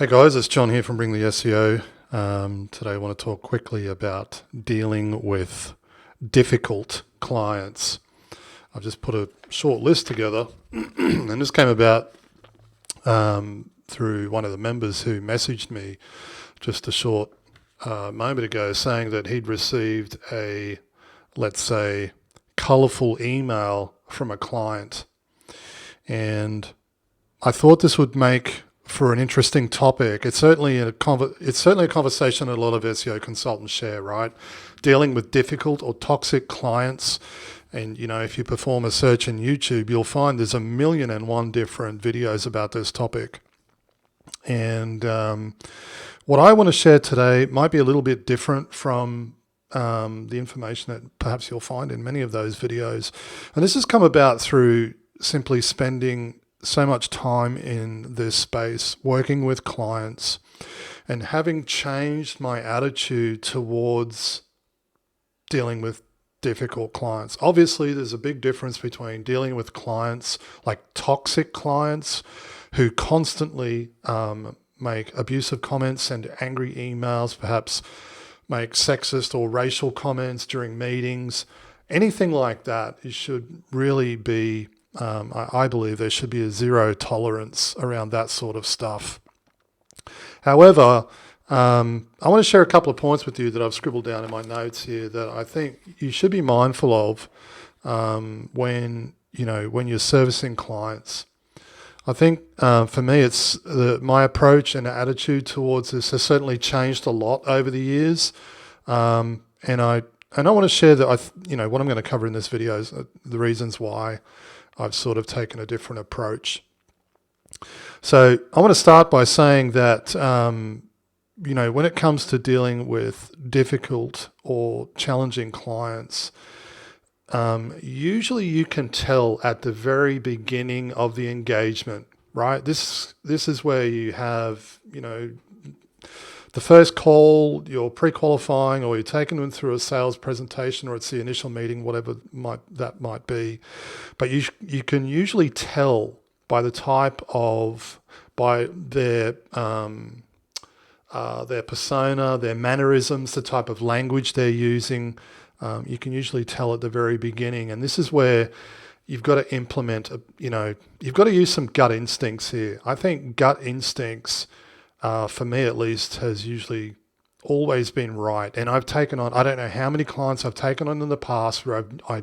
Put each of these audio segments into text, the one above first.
Hey guys, it's John here from Bring the SEO. Today I want to talk quickly about dealing with difficult clients. I've just put a short list together and this came about through one of the members who messaged me just a short moment ago saying that he'd received a, let's say, colourful email from a client. And I thought this would make for an interesting topic. It's certainly a conversation that a lot of SEO consultants share, right? Dealing with difficult or toxic clients. And, you know, if you perform a search in YouTube, you'll find there's 1,000,001 different videos about this topic. And what I want to share today might be a little bit different from the information that perhaps you'll find in many of those videos. And this has come about through simply spending so much time in this space, working with clients, and having changed my attitude towards dealing with difficult clients. Obviously, there's a big difference between dealing with clients like toxic clients who constantly make abusive comments, send angry emails, perhaps make sexist or racial comments during meetings. Anything like that, it should really be I believe there should be a zero tolerance around that sort of stuff. However, I want to share a couple of points with you that I've scribbled down in my notes here that I think you should be mindful of when you're servicing clients. I think for me, it's my approach and attitude towards this has certainly changed a lot over the years, and I want to share that what I'm going to cover in this video is the reasons why I've sort of taken a different approach. So I want to start by saying that, when it comes to dealing with difficult or challenging clients, usually you can tell at the very beginning of the engagement, right? This is where you have, the first call, you're pre-qualifying or you're taking them through a sales presentation or it's the initial meeting, whatever that might be. But you can usually tell by the by their persona, their mannerisms, the type of language they're using. You can usually tell at the very beginning. And this is where you've got to implement, you've got to use some gut instincts here. I think gut instincts, for me at least, has usually always been right. And I've taken on, I don't know how many clients I've taken on in the past where I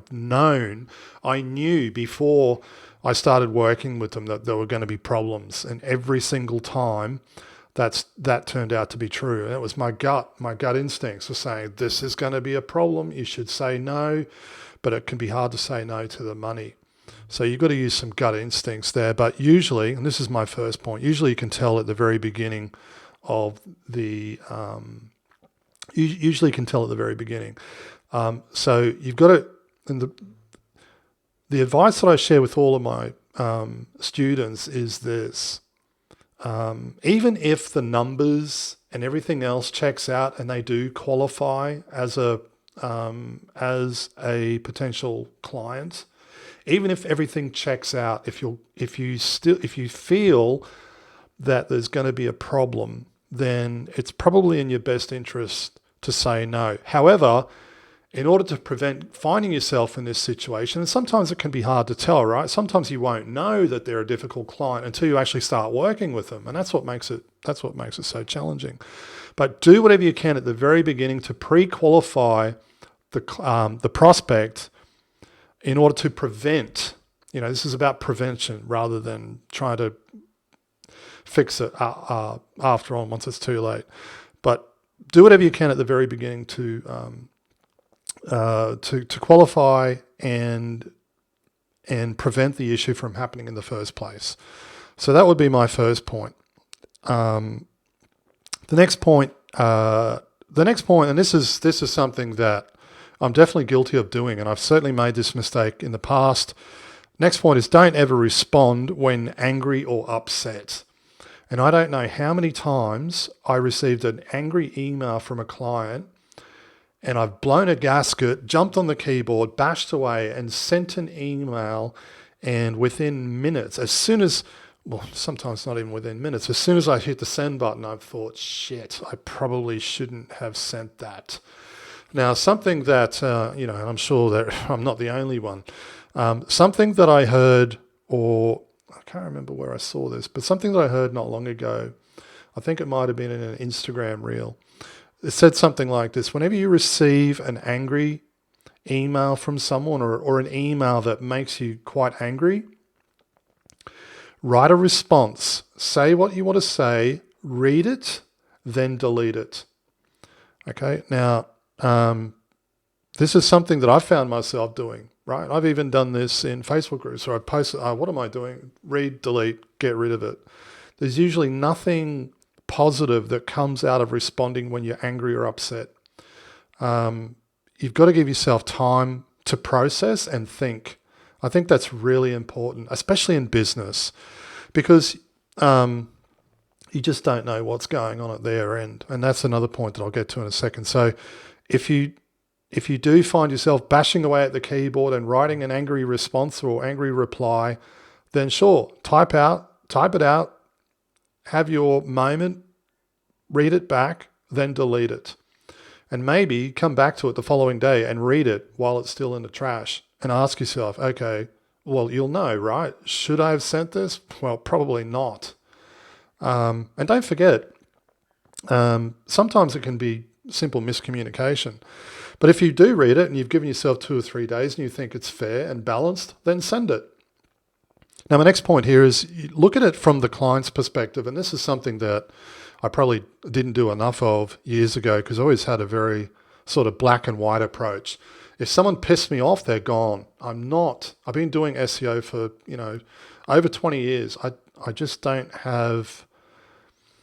knew before I started working with them that there were going to be problems. And every single time that turned out to be true. And it was my gut instincts were saying, this is going to be a problem. You should say no, but it can be hard to say no to the money. So you've got to use some gut instincts there. But usually, and this is my first point, usually you can tell at the very beginning of the, usually you can tell at the very beginning. So you've got to, and the advice that I share with all of my students is this. Even if the numbers and everything else checks out and they do qualify as a potential client, even if everything checks out, if you feel that there's going to be a problem, then it's probably in your best interest to say no. However, in order to prevent finding yourself in this situation, and sometimes it can be hard to tell, right? Sometimes you won't know that they're a difficult client until you actually start working with them, and that's what makes it so challenging. But do whatever you can at the very beginning to pre-qualify the prospect in order to prevent. This is about prevention rather than trying to fix it after on once it's too late. But do whatever you can at the very beginning to qualify and prevent the issue from happening in the first place. So that would be my first point. The next point, and this is something that I'm definitely guilty of doing, and I've certainly made this mistake in the past. Next point is don't ever respond when angry or upset. And I don't know how many times I received an angry email from a client and I've blown a gasket, jumped on the keyboard, bashed away and sent an email, and within minutes, as soon as well, sometimes not even within minutes. As soon as I hit the send button, I've thought, shit, I probably shouldn't have sent that. Now, something that, and I'm sure that I'm not the only one, something that I heard, or I can't remember where I saw this, but something that I heard not long ago, I think it might have been in an Instagram reel. It said something like this: whenever you receive an angry email from someone, or an email that makes you quite angry, write a response, say what you want to say, read it, then delete it. Okay, now, this is something that I found myself doing, right? I've even done this in Facebook groups where I post, what am I doing? Read, delete, get rid of it. There's usually nothing positive that comes out of responding when you're angry or upset. You've got to give yourself time to process and think. I think that's really important, especially in business, because you just don't know what's going on at their end. And that's another point that I'll get to in a second. So if you do find yourself bashing away at the keyboard and writing an angry response or angry reply, then sure, type it out, have your moment, read it back, then delete it. And maybe come back to it the following day and read it while it's still in the trash and ask yourself, okay, well, you'll know, right? Should I have sent this? Well, probably not. And don't forget, sometimes it can be simple miscommunication. But if you do read it and you've given yourself 2 or 3 days and you think it's fair and balanced, then send it. Now, my next point here is look at it from the client's perspective. And this is something that I probably didn't do enough of years ago, because I always had a very sort of black and white approach. If someone pissed me off, they're gone. I've been doing SEO for, over 20 years. I just I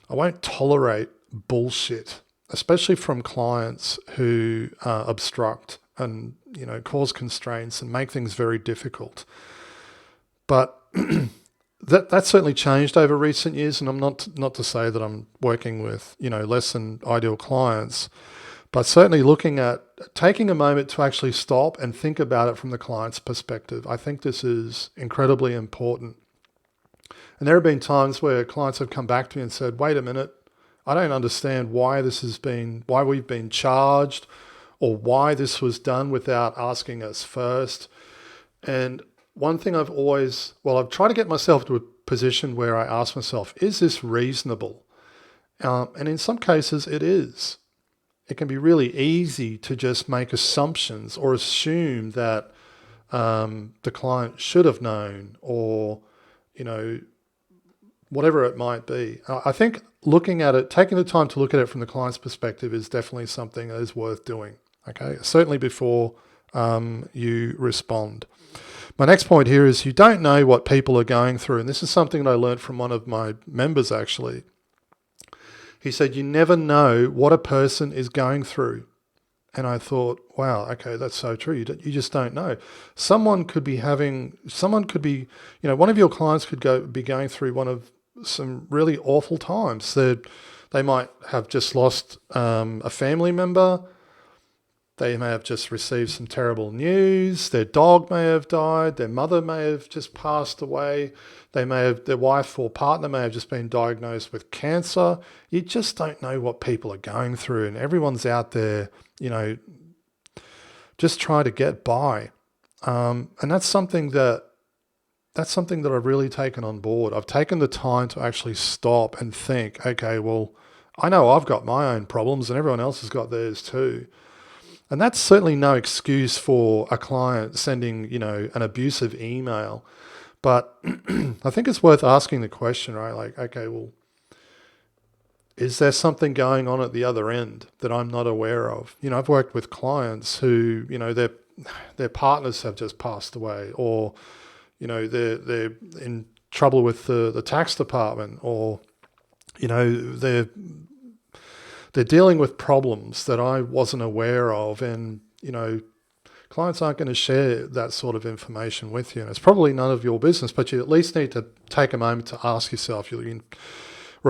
won't tolerate bullshit, especially from clients who obstruct and, cause constraints and make things very difficult. But That certainly changed over recent years, and I'm not to say that I'm working with less than ideal clients, but certainly looking at taking a moment to actually stop and think about it from the client's perspective. I think this is incredibly important. And there have been times where clients have come back to me and said, "Wait a minute, I don't understand why we've been charged, or why this was done without asking us first." And one thing I've tried to get myself to a position where I ask myself, is this reasonable? And in some cases it is. It can be really easy to just make assumptions or assume that the client should have known, or, whatever it might be. I think looking at it, taking the time to look at it from the client's perspective is definitely something that is worth doing. Okay, certainly before you respond. My next point here is you don't know what people are going through. And this is something that I learned from one of my members, actually. He said, you never know what a person is going through. And I thought, wow, okay, that's so true. You just don't know. One of your clients could be going through some really awful times. They might have just lost a family member. They may have just received some terrible news. Their dog may have died. Their mother may have just passed away. Their wife or partner may have just been diagnosed with cancer. You just don't know what people are going through, and everyone's out there, just trying to get by. And that's something that I've really taken on board. I've taken the time to actually stop and think, okay, well, I know I've got my own problems and everyone else has got theirs too. And that's certainly no excuse for a client sending, an abusive email. But I think it's worth asking the question, right? Like, okay, well, is there something going on at the other end that I'm not aware of? I've worked with clients who, their partners have just passed away, or, they're in trouble with the tax department, or, they're dealing with problems that I wasn't aware of, and, clients aren't going to share that sort of information with you. And it's probably none of your business, but you at least need to take a moment to ask yourself, or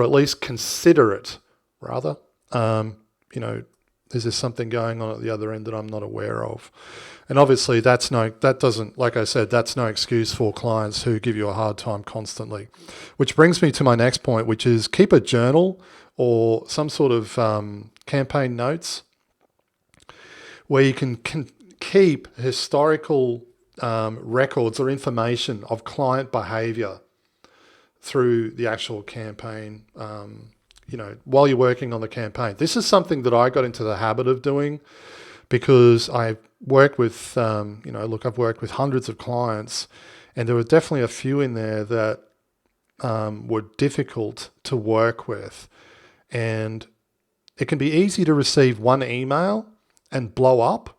at least consider it, rather. Is there something going on at the other end that I'm not aware of? And obviously that doesn't, like I said, that's no excuse for clients who give you a hard time constantly. Which brings me to my next point, which is keep a journal or some sort of campaign notes where you can keep historical records or information of client behavior through the actual campaign, while you're working on the campaign. This is something that I got into the habit of doing because I work with, I've worked with hundreds of clients, and there were definitely a few in there that were difficult to work with. And it can be easy to receive one email and blow up.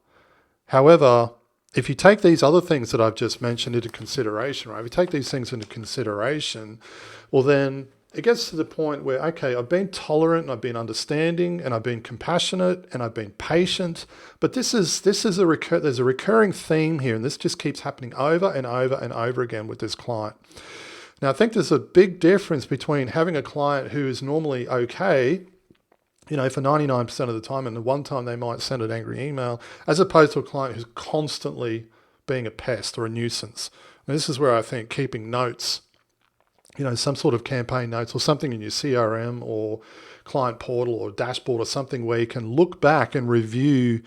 However, if you take these other things that I've just mentioned into consideration, right? If you take these things into consideration, well then it gets to the point where, okay, I've been tolerant and I've been understanding and I've been compassionate and I've been patient, but there's a recurring theme here, and this just keeps happening over and over and over again with this client. Now, I think there's a big difference between having a client who is normally okay, for 99% of the time, and the one time they might send an angry email, as opposed to a client who's constantly being a pest or a nuisance. And this is where I think keeping notes, some sort of campaign notes or something in your CRM or client portal or dashboard or something where you can look back and review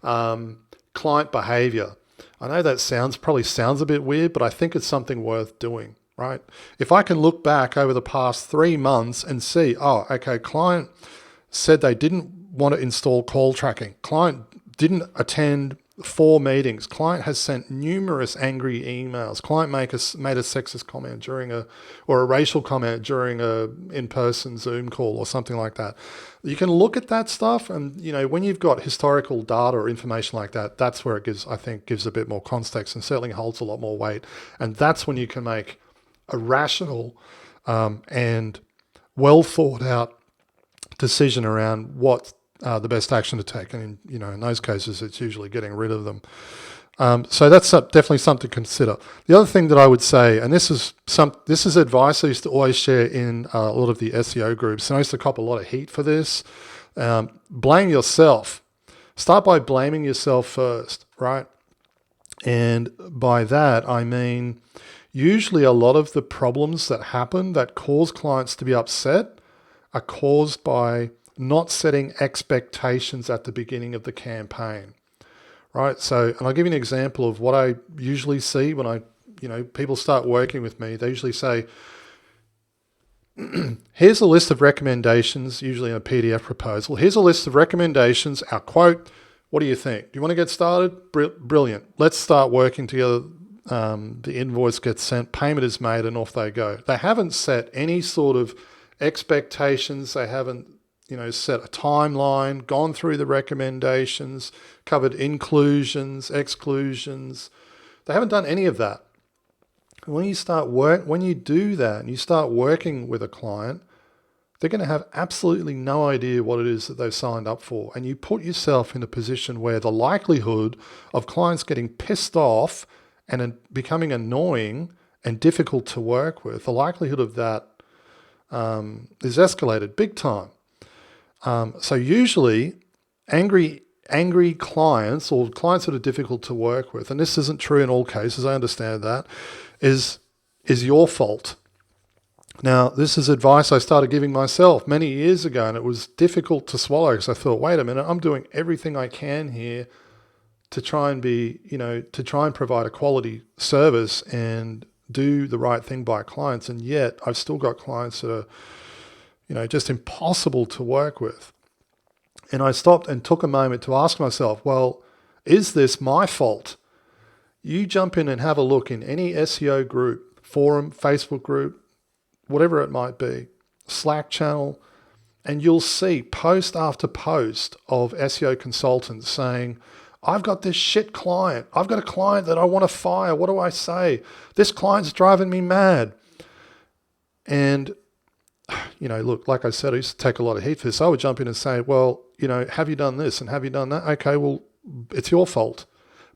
client behavior. I know that probably sounds a bit weird, but I think it's something worth doing, right? If I can look back over the past 3 months and see, client said they didn't want to install call tracking. Client didn't attend 4 meetings. Client has sent numerous angry emails. Client made a sexist comment or a racial comment during a in-person Zoom call or something like that. You can look at that stuff, and when you've got historical data or information like that, that's where it gives a bit more context and certainly holds a lot more weight. And that's when you can make a rational and well thought out decision around what the best action to take. And in those cases, it's usually getting rid of them. So that's definitely something to consider. The other thing that I would say, and this is advice I used to always share in a lot of the SEO groups, and I used to cop a lot of heat for this. Blame yourself. Start by blaming yourself first, right? And by that, I mean, usually a lot of the problems that happen that cause clients to be upset are caused by not setting expectations at the beginning of the campaign, right? So, and I'll give you an example of what I usually see when people start working with me. They usually say, here's a list of recommendations, usually in a PDF proposal. Here's a list of recommendations, our quote. What do you think? Do you want to get started? Brilliant. Let's start working together. The invoice gets sent, payment is made, and off they go. They haven't set any sort of expectations. They haven't, set a timeline, gone through the recommendations, covered inclusions, exclusions. They haven't done any of that. And when you do that and you start working with a client, they're going to have absolutely no idea what it is that they've signed up for. And you put yourself in a position where the likelihood of clients getting pissed off and becoming annoying and difficult to work with, the likelihood of that is escalated big time. So usually angry clients or clients that are difficult to work with, and this isn't true in all cases, I understand that, is your fault. Now, this is advice I started giving myself many years ago, and it was difficult to swallow because I thought, wait a minute, I'm doing everything I can here to try and provide a quality service and do the right thing by clients, and yet I've still got clients that are, just impossible to work with. And I stopped and took a moment to ask myself, well, is this my fault? You jump in and have a look in any SEO group, forum, Facebook group, whatever it might be, Slack channel, and you'll see post after post of SEO consultants saying, I've got this shit client. I've got a client that I want to fire. What do I say? This client's driving me mad. And, look, like I said, I used to take a lot of heat for this. I would jump in and say, well, have you done this and have you done that? Okay, well, it's your fault.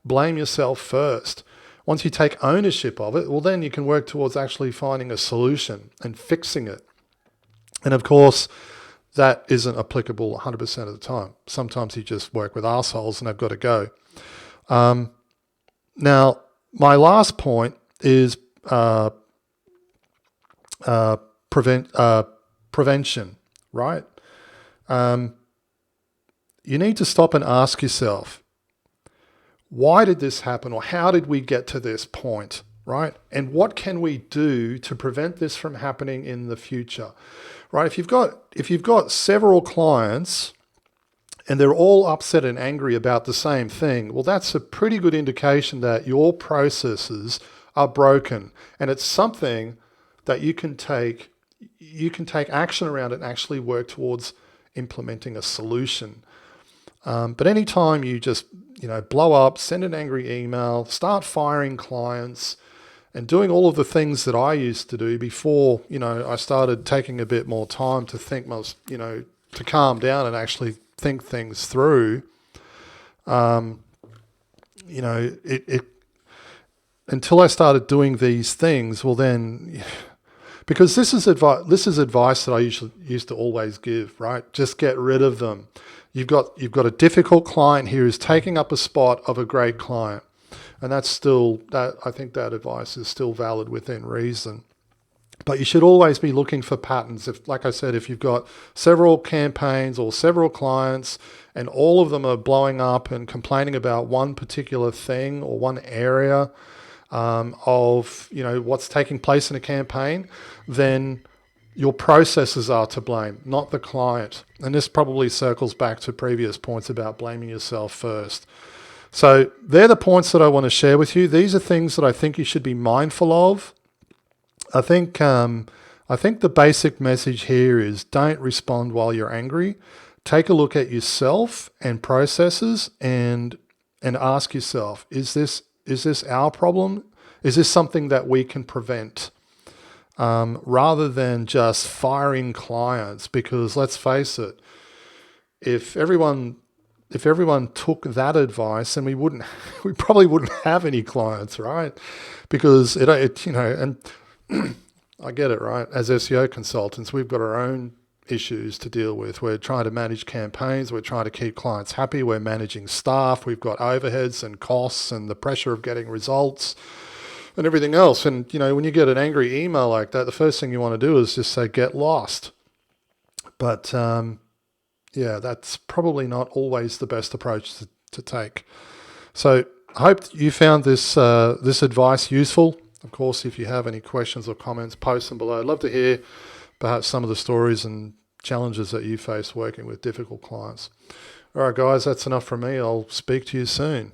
Blame yourself first. Once you take ownership of it, well, then you can work towards actually finding a solution and fixing it. And of course, that isn't applicable 100% of the time. Sometimes you just work with arseholes and they've got to go. Now, my last point is prevention, right? You need to stop and ask yourself, why did this happen, or how did we get to this point, right? And what can we do to prevent this from happening in the future, right? If you've got several clients and they're all upset and angry about the same thing, well, that's a pretty good indication that your processes are broken, and it's something that you can take action around and actually work towards implementing a solution. But anytime you just blow up, send an angry email, start firing clients, and doing all of the things that I used to do before I started taking a bit more time to think, to calm down and actually think things through. Until I started doing these things, well then, because this is advice that I used to always give, right? Just get rid of them. You've got a difficult client here who's taking up a spot of a great client, and I think that advice is still valid within reason. But you should always be looking for patterns. Like I said, if you've got several campaigns or several clients and all of them are blowing up and complaining about one particular thing or one area of what's taking place in a campaign, then your processes are to blame, not the client. And this probably circles back to previous points about blaming yourself first. So they're the points that I want to share with you. These are things that I think you should be mindful of. I think the basic message here is don't respond while you're angry. Take a look at yourself and processes and ask yourself, is this our problem? Is this something that we can prevent? Rather than just firing clients, because let's face it, if everyone took that advice, then we probably wouldn't have any clients, right? Because and I get it, right? As SEO consultants, we've got our own issues to deal with. We're trying to manage campaigns. We're trying to keep clients happy. We're managing staff. We've got overheads and costs and the pressure of getting results and everything else. And, when you get an angry email like that, the first thing you want to do is just say, get lost. But, that's probably not always the best approach to take. So I hope you found this advice useful. Of course, if you have any questions or comments, post them below. I'd love to hear perhaps some of the stories and challenges that you face working with difficult clients. All right, guys, that's enough from me. I'll speak to you soon.